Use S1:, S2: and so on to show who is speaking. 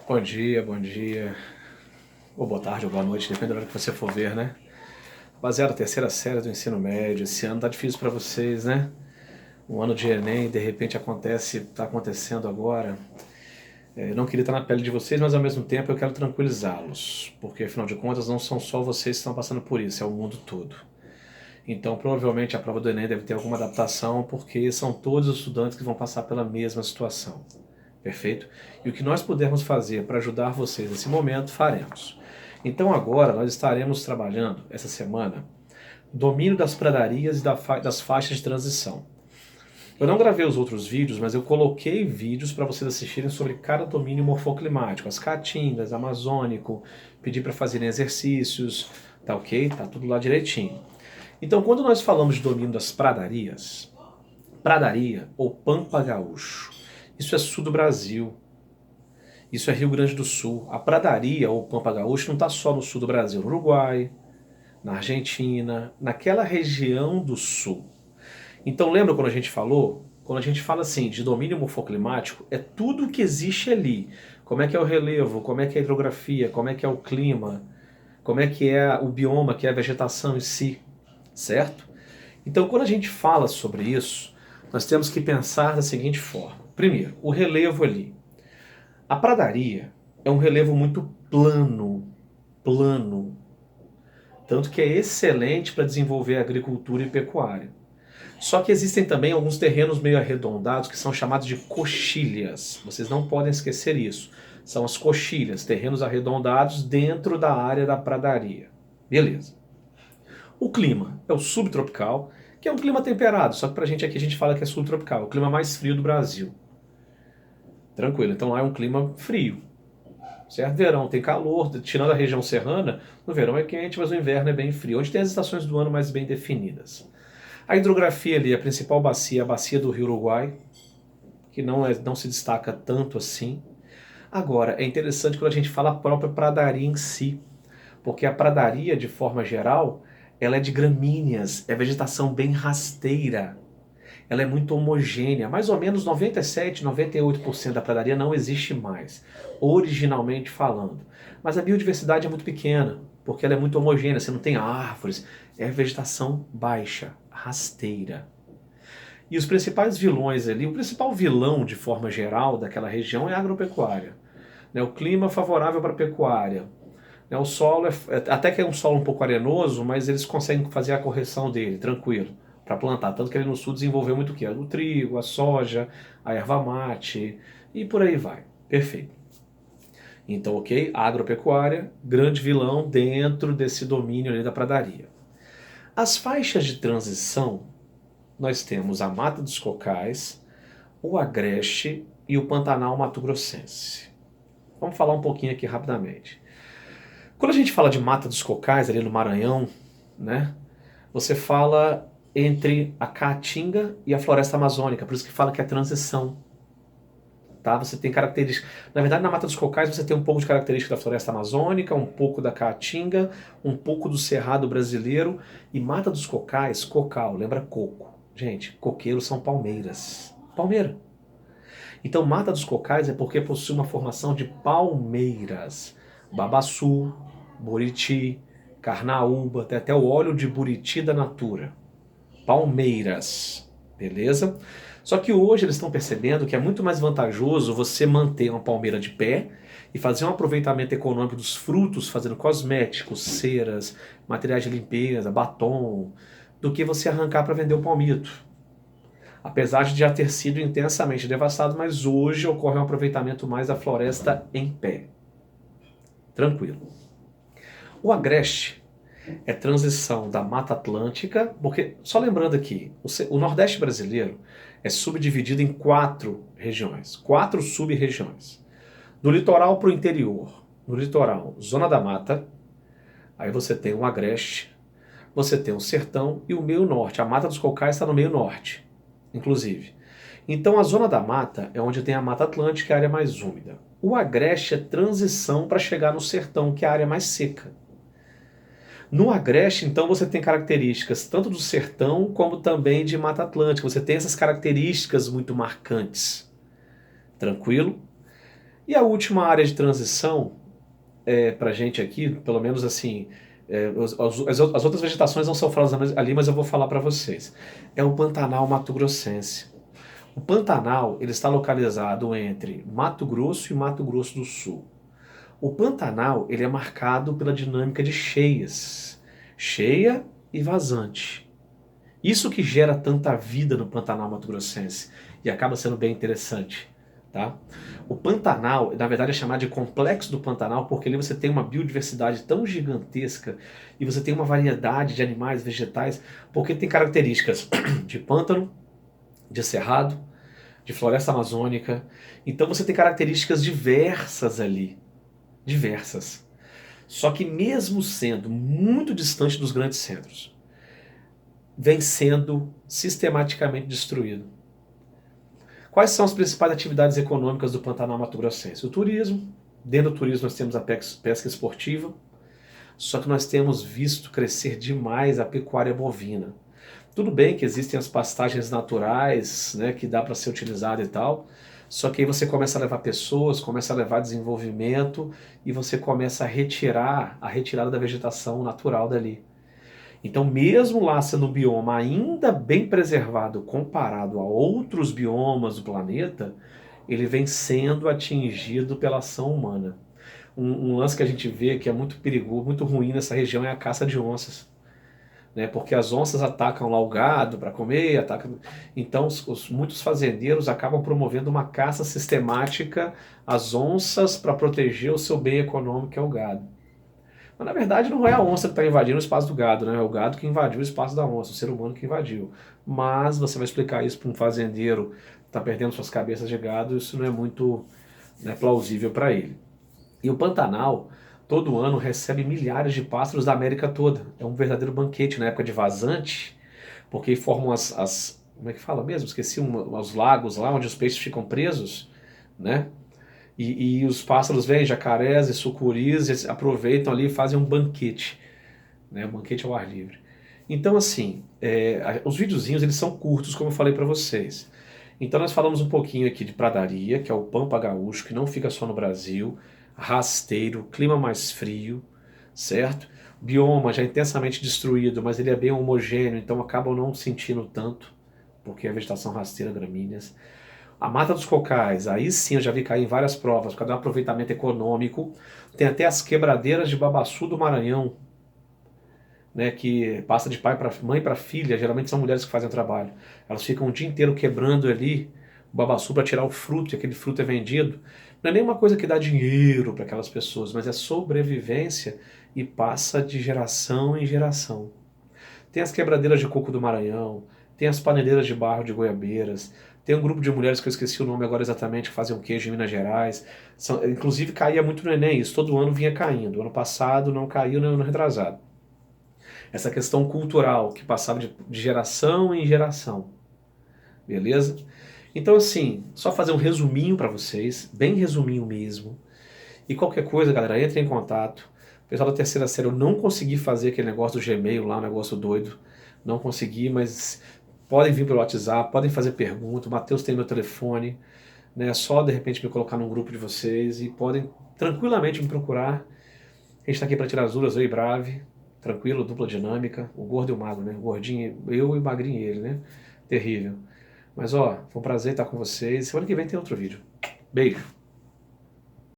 S1: Bom dia, ou boa tarde, ou boa noite, depende da hora que você for ver, né? Rapaziada, terceira série do ensino médio, esse ano tá difícil pra vocês, né? Um ano de Enem, de repente tá acontecendo agora. Eu não queria estar na pele de vocês, mas ao mesmo tempo eu quero tranquilizá-los, porque afinal de contas não são só vocês que estão passando por isso, é o mundo todo. Então provavelmente a prova do Enem deve ter alguma adaptação, porque são todos os estudantes que vão passar pela mesma situação. Perfeito? E o que nós pudermos fazer para ajudar vocês nesse momento, faremos. Então agora nós estaremos trabalhando, essa semana, domínio das pradarias e das faixas de transição. Eu não gravei os outros vídeos, mas eu coloquei vídeos para vocês assistirem sobre cada domínio morfoclimático, as caatingas, amazônico, pedi para fazerem exercícios, tá ok? Tá tudo lá direitinho. Então quando nós falamos de domínio das pradarias, pradaria ou pampa gaúcho, isso é sul do Brasil. Isso é Rio Grande do Sul. A pradaria ou pampa gaúcho não está só no sul do Brasil, no Uruguai, na Argentina, naquela região do sul. Então lembra quando a gente falou? Quando a gente fala assim de domínio morfoclimático, é tudo o que existe ali. Como é que é o relevo, como é que é a hidrografia, como é que é o clima, como é que é o bioma, que é a vegetação em si, certo? Então quando a gente fala sobre isso, nós temos que pensar da seguinte forma. Primeiro, o relevo ali. A pradaria é um relevo muito plano, tanto que é excelente para desenvolver agricultura e pecuária. Só que existem também alguns terrenos meio arredondados que são chamados de coxilhas. Vocês não podem esquecer isso. São as coxilhas, terrenos arredondados dentro da área da pradaria. Beleza. O clima é o subtropical, que é um clima temperado, só que pra gente aqui a gente fala que é subtropical, o clima mais frio do Brasil. Tranquilo, então lá é um clima frio. Certo? Verão tem calor, tirando a região serrana, no verão é quente, mas no inverno é bem frio, onde tem as estações do ano mais bem definidas. A hidrografia ali, a principal bacia, a bacia do Rio Uruguai, que não se destaca tanto assim. Agora, é interessante quando a gente fala a própria pradaria em si, porque a pradaria, de forma geral, ela é de gramíneas, é vegetação bem rasteira, ela é muito homogênea, mais ou menos 97, 98% da pradaria não existe mais, originalmente falando. Mas a biodiversidade é muito pequena, porque ela é muito homogênea, você não tem árvores, é vegetação baixa, rasteira. E os principais vilões ali, o principal vilão de forma geral daquela região é a agropecuária. O clima favorável para a pecuária. O solo, até que é um solo um pouco arenoso, mas eles conseguem fazer a correção dele, tranquilo, para plantar. Tanto que ele no sul desenvolveu muito o quê? O trigo, a soja, a erva mate e por aí vai. Perfeito. Então, ok, agropecuária, grande vilão dentro desse domínio ali da pradaria. As faixas de transição, nós temos a Mata dos Cocais, o Agreste e o Pantanal Mato-Grossense. Vamos falar um pouquinho aqui rapidamente. Quando a gente fala de Mata dos Cocais, ali no Maranhão, né, você fala entre a Caatinga e a Floresta Amazônica, por isso que fala que é transição. Tá? Você tem características. Na verdade, na Mata dos Cocais você tem um pouco de característica da Floresta Amazônica, um pouco da Caatinga, um pouco do Cerrado brasileiro. E Mata dos Cocais, cocal, lembra coco. Gente, coqueiros são palmeiras. Palmeira. Então, Mata dos Cocais é porque possui uma formação de palmeiras. Babaçu, Buriti, Carnaúba, tem até o óleo de Buriti da Natura. Palmeiras, beleza? Só que hoje eles estão percebendo que é muito mais vantajoso você manter uma palmeira de pé e fazer um aproveitamento econômico dos frutos, fazendo cosméticos, ceras, materiais de limpeza, batom, do que você arrancar para vender o palmito. Apesar de já ter sido intensamente devastado, mas hoje ocorre um aproveitamento mais da floresta em pé. Tranquilo. O agreste é transição da Mata Atlântica, porque, só lembrando aqui, o Nordeste brasileiro é subdividido em 4 regiões, 4 sub-regiões. Do litoral para o interior, no litoral, Zona da Mata, aí você tem o Agreste, você tem o Sertão e o meio norte. A Mata dos Cocais está no meio norte, inclusive. Então a Zona da Mata é onde tem a Mata Atlântica, a área mais úmida. O Agreste é transição para chegar no Sertão, que é a área mais seca. No Agreste, então, você tem características tanto do sertão como também de Mata Atlântica. Você tem essas características muito marcantes. Tranquilo? E a última área de transição, pra gente aqui, pelo menos assim, as outras vegetações não são faladas ali, mas eu vou falar para vocês. É o Pantanal Mato Grossense. O Pantanal ele está localizado entre Mato Grosso e Mato Grosso do Sul. O Pantanal ele é marcado pela dinâmica de cheias, cheia e vazante. Isso que gera tanta vida no Pantanal Mato Grossense e acaba sendo bem interessante. Tá? O Pantanal, na verdade, é chamado de Complexo do Pantanal porque ali você tem uma biodiversidade tão gigantesca e você tem uma variedade de animais, vegetais, porque tem características de pântano, de cerrado, de floresta amazônica. Então você tem características diversas ali, diversas. Só que mesmo sendo muito distante dos grandes centros, vem sendo sistematicamente destruído. Quais são as principais atividades econômicas do Pantanal Mato Grossense? O turismo. Dentro do turismo nós temos a pesca esportiva, só que nós temos visto crescer demais a pecuária bovina. Tudo bem que existem as pastagens naturais, né, que dá para ser utilizado e tal, só que aí você começa a levar pessoas, começa a levar desenvolvimento e você começa a retirada da vegetação natural dali. Então, mesmo lá sendo um bioma ainda bem preservado comparado a outros biomas do planeta, ele vem sendo atingido pela ação humana. Um lance que a gente vê que é muito perigoso, muito ruim nessa região é a caça de onças. Né? Porque as onças atacam lá o gado para comer, atacam. Então, muitos fazendeiros acabam promovendo uma caça sistemática às onças para proteger o seu bem econômico, que é o gado. Mas na verdade não é a onça que está invadindo o espaço do gado, né? É o gado que invadiu o espaço da onça, o ser humano que invadiu. Mas você vai explicar isso para um fazendeiro que está perdendo suas cabeças de gado, isso não é muito, né, plausível para ele. E o Pantanal, todo ano, recebe milhares de pássaros da América toda. É um verdadeiro banquete na época de vazante, porque formam como é que fala mesmo? Esqueci, os lagos lá onde os peixes ficam presos, né? E os pássaros vêm, jacarés e sucuris, eles aproveitam ali e fazem um banquete, né? Um banquete ao ar livre. Então, assim, os videozinhos eles são curtos, como eu falei para vocês. Então, nós falamos um pouquinho aqui de pradaria, que é o pampa gaúcho, que não fica só no Brasil, rasteiro, clima mais frio, certo? Bioma já intensamente destruído, mas ele é bem homogêneo, então acabam não sentindo tanto, porque é vegetação rasteira, gramíneas. A Mata dos Cocais, aí sim eu já vi cair em várias provas, por causa do aproveitamento econômico. Tem até as quebradeiras de Babaçu do Maranhão, né, que passa de pai para mãe para filha, geralmente são mulheres que fazem o trabalho. Elas ficam o dia inteiro quebrando ali o babaçu para tirar o fruto, e aquele fruto é vendido. Não é nenhuma coisa que dá dinheiro para aquelas pessoas, mas é sobrevivência e passa de geração em geração. Tem as quebradeiras de coco do Maranhão, tem as paneleiras de barro de Goiabeiras, tem um grupo de mulheres que eu esqueci o nome agora exatamente, que fazem um queijo em Minas Gerais. Inclusive caía muito no Enem, isso todo ano vinha caindo. Ano passado não caiu, nem ano retrasado. Essa questão cultural que passava de geração em geração, beleza? Então assim, só fazer um resuminho para vocês, bem resuminho mesmo. E qualquer coisa, galera, entre em contato. Pessoal da terceira série, eu não consegui fazer aquele negócio do Gmail lá, um negócio doido. Não consegui, mas podem vir pelo WhatsApp, podem fazer pergunta. O Matheus tem meu telefone, né? É só de repente me colocar num grupo de vocês e podem tranquilamente me procurar. A gente está aqui para tirar as dúvidas, eu e Brave, tranquilo, dupla dinâmica, o gordo e o magro, né? O gordinho, eu e o magrinho ele, né? Terrível. Mas ó, foi um prazer estar com vocês. Semana que vem tem outro vídeo. Beijo.